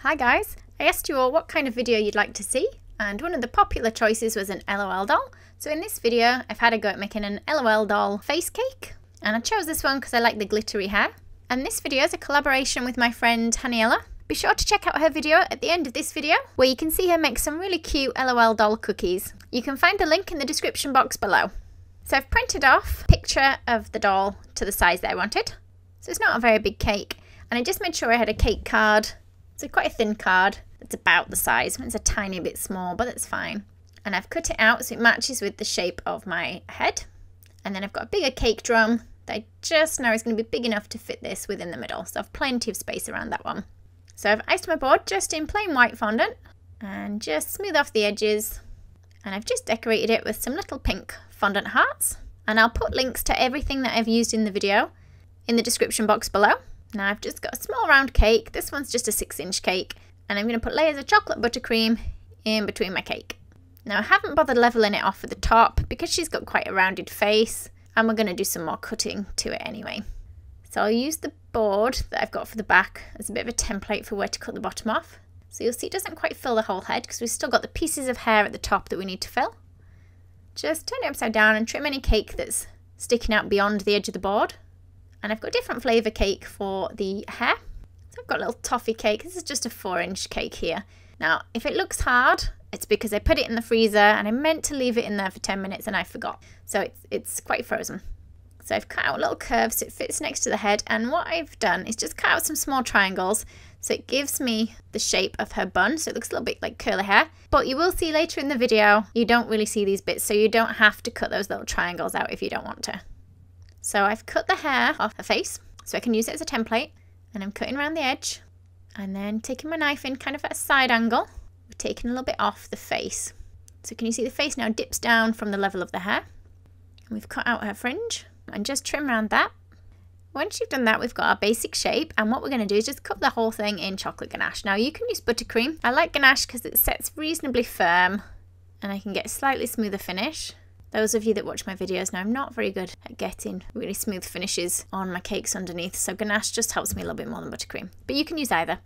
Hi guys, I asked you all what kind of video you'd like to see, and one of the popular choices was an l.o.l doll. So in this video I've had a go at making an l.o.l doll face cake, and I chose this one because I like the glittery hair. And this video is a collaboration with my friend Haniella. Be sure to check out her video at the end of this video, where you can see her make some really cute l.o.l doll cookies. You can find the link in the description box below. So I've printed off a picture of the doll to the size that I wanted. So it's not a very big cake, and I just made sure I had a cake card. So quite a thin card that's about the size. It's a tiny bit small, but that's fine. And I've cut it out so it matches with the shape of my head. And then I've got a bigger cake drum that I just know is going to be big enough to fit this within the middle. So I've plenty of space around that one. So I've iced my board just in plain white fondant and just smooth off the edges. And I've just decorated it with some little pink fondant hearts. And I'll put links to everything that I've used in the video in the description box below. Now I've just got a small round cake. This one's just a 6-inch cake, and I'm going to put layers of chocolate buttercream in between my cake. Now I haven't bothered leveling it off at the top because she's got quite a rounded face, and we're going to do some more cutting to it anyway. So I'll use the board that I've got for the back as a bit of a template for where to cut the bottom off. So you'll see it doesn't quite fill the whole head because we've still got the pieces of hair at the top that we need to fill. Just turn it upside down and trim any cake that's sticking out beyond the edge of the board. And I've got a different flavour cake for the hair. So I've got a little toffee cake. This is just a 4-inch cake here. Now, if it looks hard, it's because I put it in the freezer and I meant to leave it in there for 10 minutes and I forgot. So it's quite frozen. So I've cut out little curves so it fits next to the head. And what I've done is just cut out some small triangles so it gives me the shape of her bun. So it looks a little bit like curly hair. But you will see later in the video, you don't really see these bits. So you don't have to cut those little triangles out if you don't want to. So I've cut the hair off her face so I can use it as a template, and I'm cutting around the edge and then taking my knife in kind of at a side angle. We're taking a little bit off the face. So can you see the face now dips down from the level of the hair? And we've cut out her fringe and just trim around that. Once you've done that, we've got our basic shape, and what we're going to do is just coat the whole thing in chocolate ganache. Now you can use buttercream. I like ganache because it sets reasonably firm and I can get a slightly smoother finish. Those of you that watch my videos know I'm not very good at getting really smooth finishes on my cakes underneath, so ganache just helps me a little bit more than buttercream. But you can use either.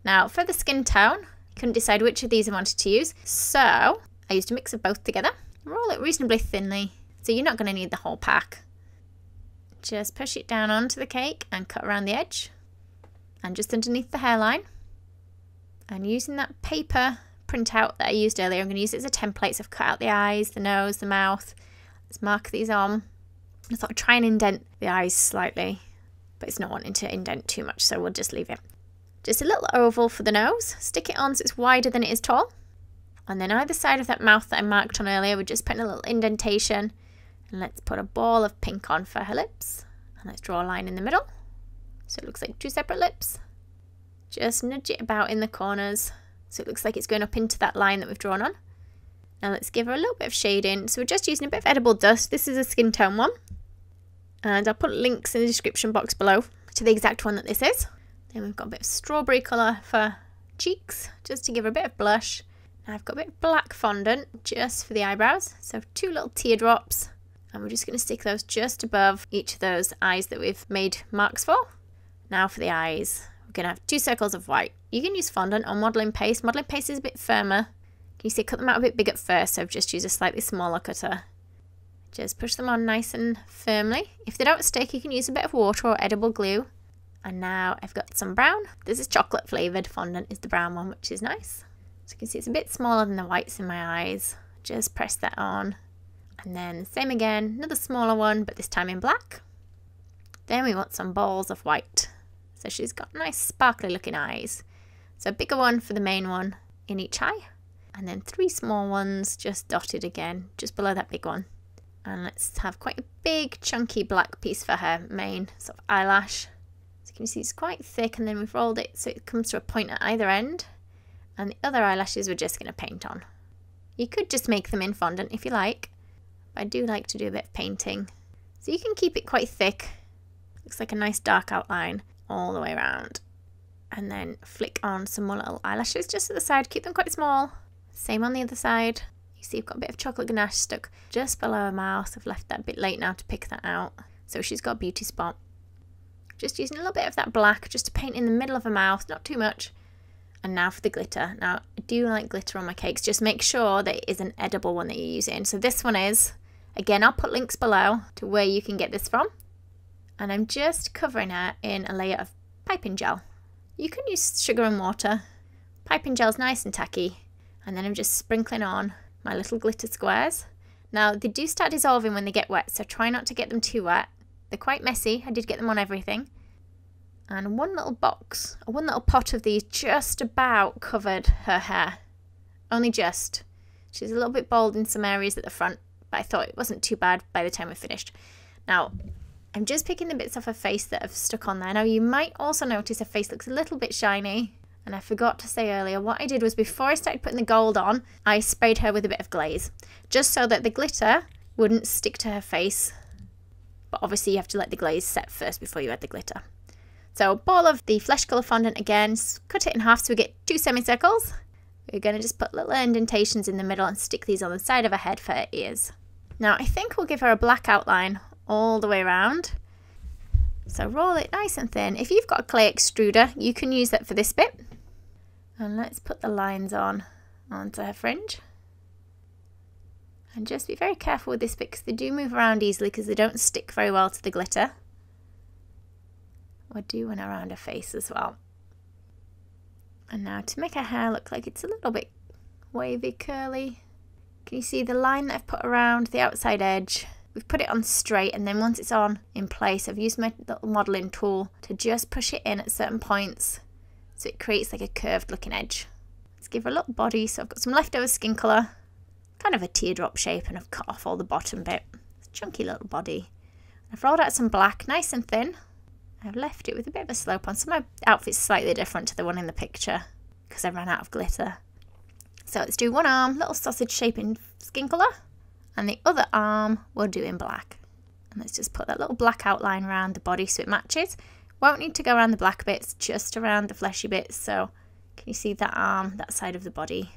Now for the skin tone, I couldn't decide which of these I wanted to use, so I used a mix of both together. Roll it reasonably thinly, so you're not going to need the whole pack. Just push it down onto the cake and cut around the edge and just underneath the hairline. And using that paper printout that I used earlier, I'm going to use it as a template. So I've cut out the eyes, the nose, the mouth. Let's mark these on. I thought I'd try and indent the eyes slightly, but it's not wanting to indent too much, so we'll just leave it. Just a little oval for the nose. Stick it on so it's wider than it is tall. And then either side of that mouth that I marked on earlier, we're just putting a little indentation. And let's put a ball of pink on for her lips. And let's draw a line in the middle, so it looks like 2 separate lips. Just nudge it about in the corners, so it looks like it's going up into that line that we've drawn on. Now let's give her a little bit of shading. So we're just using a bit of edible dust. This is a skin tone one. And I'll put links in the description box below to the exact one that this is. Then we've got a bit of strawberry colour for cheeks, just to give her a bit of blush. Now I've got a bit of black fondant just for the eyebrows. So 2 little teardrops. And we're just going to stick those just above each of those eyes that we've made marks for. Now for the eyes. We're going to have 2 circles of white. You can use fondant or modelling paste. Modelling paste is a bit firmer. Can you see, cut them out a bit big at first, so I've just used a slightly smaller cutter. Just push them on nice and firmly. If they don't stick, you can use a bit of water or edible glue. And now I've got some brown. This is chocolate flavoured fondant, is the brown one, which is nice. So you can see it's a bit smaller than the whites in my eyes. Just press that on. And then same again, another smaller one, but this time in black. Then we want some balls of white. So she's got nice sparkly looking eyes. So a bigger one for the main one in each eye. And then 3 small ones just dotted again, just below that big one. And let's have quite a big chunky black piece for her main sort of eyelash. So you can see it's quite thick, and then we've rolled it so it comes to a point at either end. And the other eyelashes we're just going to paint on. You could just make them in fondant if you like. But I do like to do a bit of painting. So you can keep it quite thick. Looks like a nice dark outline all the way around. And then flick on some more little eyelashes just at the side. Keep them quite small. Same on the other side. You see you've got a bit of chocolate ganache stuck just below her mouth. I've left that a bit late now to pick that out. So she's got a beauty spot. Just using a little bit of that black just to paint in the middle of her mouth, not too much. And now for the glitter. Now, I do like glitter on my cakes. Just make sure that it is an edible one that you're using. So this one is, again, I'll put links below to where you can get this from. And I'm just covering it in a layer of piping gel. You can use sugar and water. Piping gel's nice and tacky. And then I'm just sprinkling on my little glitter squares. Now, they do start dissolving when they get wet, so try not to get them too wet. They're quite messy. I did get them on everything. And one little box, or one little pot of these just about covered her hair. Only just. She's a little bit bald in some areas at the front, but I thought it wasn't too bad by the time we finished. Now, I'm just picking the bits off her face that have stuck on there. Now, you might also notice her face looks a little bit shiny. And I forgot to say earlier, what I did was before I started putting the gold on, I sprayed her with a bit of glaze. Just so that the glitter wouldn't stick to her face. But obviously you have to let the glaze set first before you add the glitter. So a ball of the flesh colour fondant again, cut it in half so we get 2 semicircles. We're going to just put little indentations in the middle and stick these on the side of her head for her ears. Now I think we'll give her a black outline all the way around. So roll it nice and thin. If you've got a clay extruder, you can use that for this bit. And let's put the lines onto her fringe. And just be very careful with this bit because they do move around easily because they don't stick very well to the glitter. We'll do one around her face as well. And now to make her hair look like it's a little bit wavy, curly. Can you see the line that I've put around the outside edge? We've put it on straight, and then once it's on in place, I've used my little modelling tool to just push it in at certain points so it creates like a curved looking edge. Let's give her a little body. So I've got some leftover skin colour, kind of a teardrop shape, and I've cut off all the bottom bit. It's a chunky little body. I've rolled out some black, nice and thin. I've left it with a bit of a slope on. So my outfit's slightly different to the one in the picture because I ran out of glitter. So let's do one arm, little sausage shape in skin colour, and the other arm we'll do in black. And let's just put that little black outline around the body so it matches. Won't need to go around the black bits, just around the fleshy bits. So can you see that arm, that side of the body?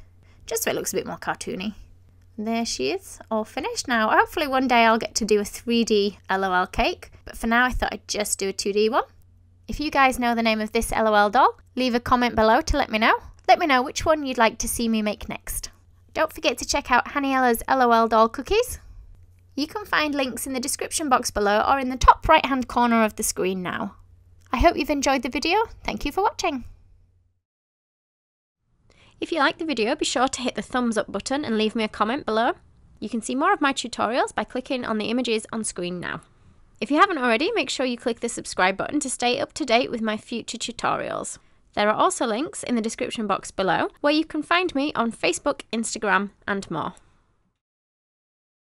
Just so it looks a bit more cartoony. And there she is, all finished. Now, hopefully one day I'll get to do a 3D l.o.l cake, but for now I thought I'd just do a 2D one. If you guys know the name of this l.o.l doll, leave a comment below to let me know. Let me know which one you'd like to see me make next. Don't forget to check out Haniella's l.o.l doll cookies. You can find links in the description box below or in the top right hand corner of the screen now. I hope you've enjoyed the video. Thank you for watching. If you liked the video, be sure to hit the thumbs up button and leave me a comment below. You can see more of my tutorials by clicking on the images on screen now. If you haven't already, make sure you click the subscribe button to stay up to date with my future tutorials. There are also links in the description box below where you can find me on Facebook, Instagram and more.